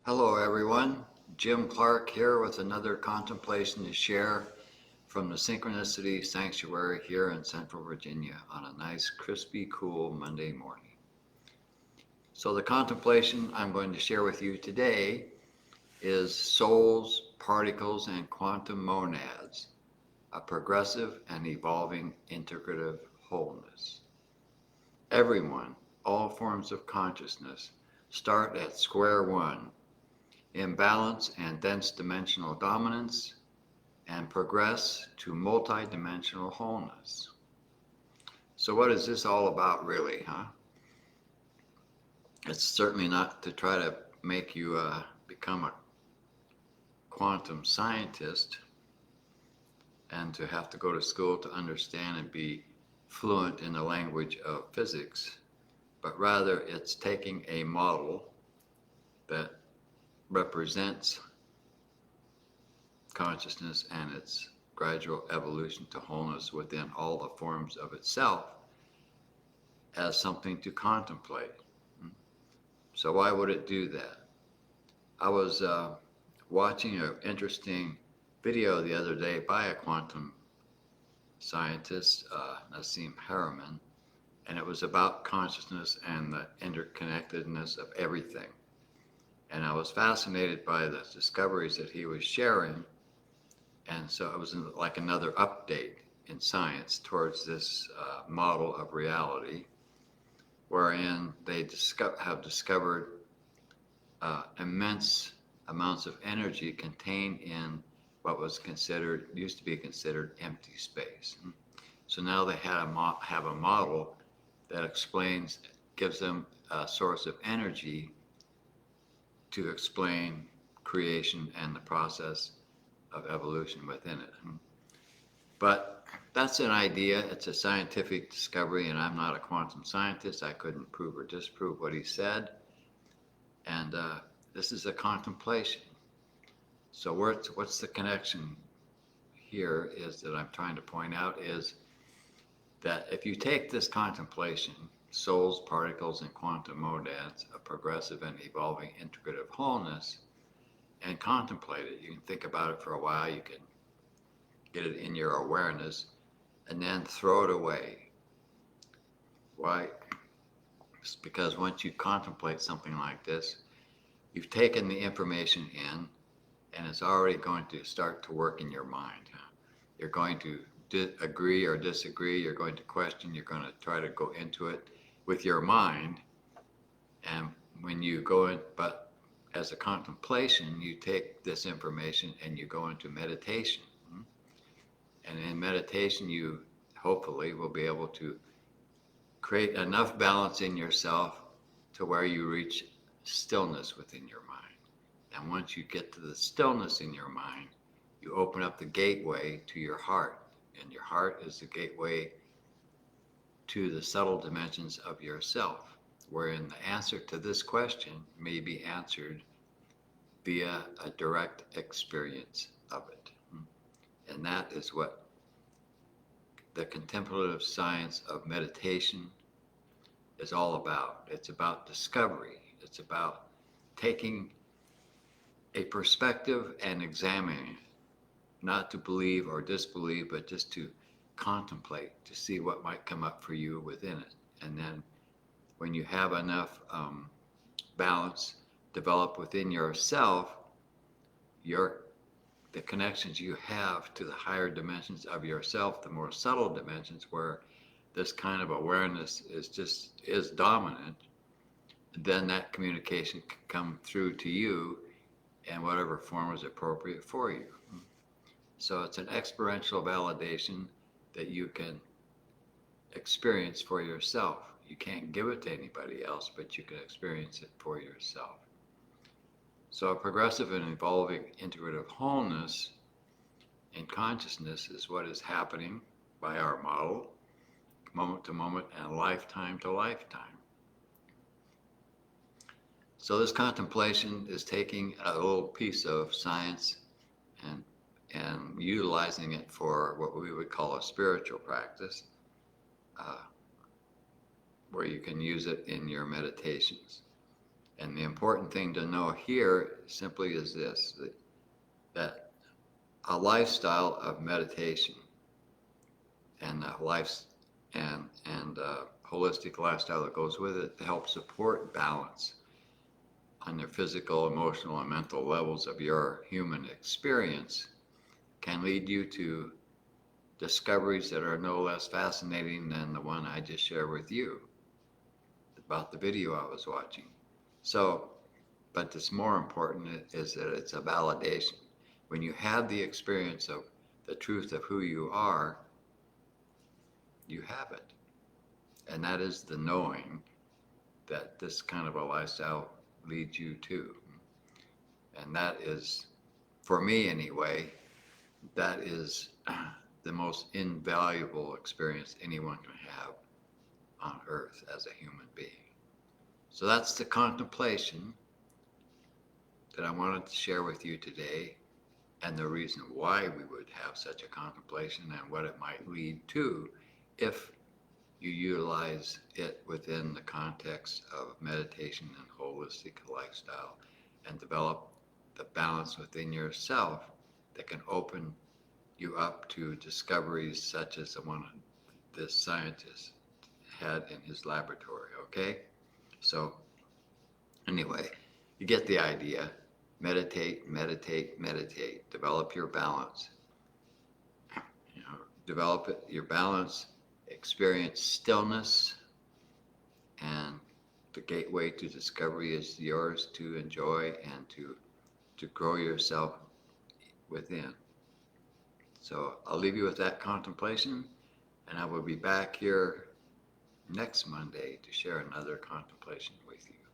Hello everyone, Jim Clark here with another contemplation to share from the Synchronicity Sanctuary here in Central Virginia on a nice crispy cool Monday morning. So the contemplation I'm going to share with you today is souls, particles, and quantum monads, a progressive and evolving integrative wholeness. Everyone, all forms of consciousness, start at square one, imbalance and dense dimensional dominance, and progress to multidimensional wholeness. So what is this all about really, huh? It's certainly not to try to make you become a quantum scientist and to have to go to school to understand and be fluent in the language of physics, but rather it's taking a model that represents consciousness and its gradual evolution to wholeness within all the forms of itself as something to contemplate. So why would it do that? I was watching an interesting video the other day by a quantum scientist, Nassim Haramein, and it was about consciousness and the interconnectedness of everything. And I was fascinated by the discoveries that he was sharing. And so it was like another update in science towards this model of reality, wherein they have discovered immense amounts of energy contained in what used to be considered empty space. So now they have a model that gives them a source of energy to explain creation and the process of evolution within it. But that's an idea, it's a scientific discovery, and I'm not a quantum scientist. I couldn't prove or disprove what he said. And this is a contemplation. So what's the connection here is that I'm trying to point out is that if you take this contemplation, souls, particles, and quantum monads, a progressive and evolving integrative wholeness, and contemplate it. You can think about it for a while, you can get it in your awareness, and then throw it away. Why? It's because once you contemplate something like this, you've taken the information in, and it's already going to start to work in your mind. You're going to agree or disagree, you're going to question, you're going to try to go into it with your mind, and when you go in, but as a contemplation, you take this information and you go into meditation. And in meditation, you hopefully will be able to create enough balance in yourself to where you reach stillness within your mind. And once you get to the stillness in your mind, you open up the gateway to your heart. And your heart is the gateway to the subtle dimensions of yourself, wherein the answer to this question may be answered via a direct experience of it. And that is what the contemplative science of meditation is all about. It's about discovery. It's about taking a perspective and examining it, not to believe or disbelieve, but just to contemplate, to see what might come up for you within it. And then when you have enough balance develop within yourself, the connections you have to the higher dimensions of yourself, the more subtle dimensions where this kind of awareness is dominant, then that communication can come through to you in whatever form is appropriate for you. So it's an experiential validation that you can experience for yourself. You can't give it to anybody else, but you can experience it for yourself. So a progressive and evolving integrative wholeness in consciousness is what is happening by our model, moment to moment and lifetime to lifetime. So this contemplation is taking a little piece of science and utilizing it for what we would call a spiritual practice, where you can use it in your meditations. And the important thing to know here simply is this, that a lifestyle of meditation and a holistic lifestyle that goes with it to help support balance on the physical, emotional, and mental levels of your human experience can lead you to discoveries that are no less fascinating than the one I just shared with you about the video I was watching. So, but it's more important is that it's a validation. When you have the experience of the truth of who you are, you have it. And that is the knowing that this kind of a lifestyle leads you to. And that is, for me anyway, that is the most invaluable experience anyone can have on earth as a human being. So that's the contemplation that I wanted to share with you today, and the reason why we would have such a contemplation and what it might lead to if you utilize it within the context of meditation and holistic lifestyle and develop the balance within yourself that can open you up to discoveries such as the one this scientist had in his laboratory, okay? So anyway, you get the idea. Meditate, meditate, meditate. Develop your balance. Develop your balance, experience stillness, and the gateway to discovery is yours to enjoy and to grow yourself within. So I'll leave you with that contemplation, and I will be back here next Monday to share another contemplation with you.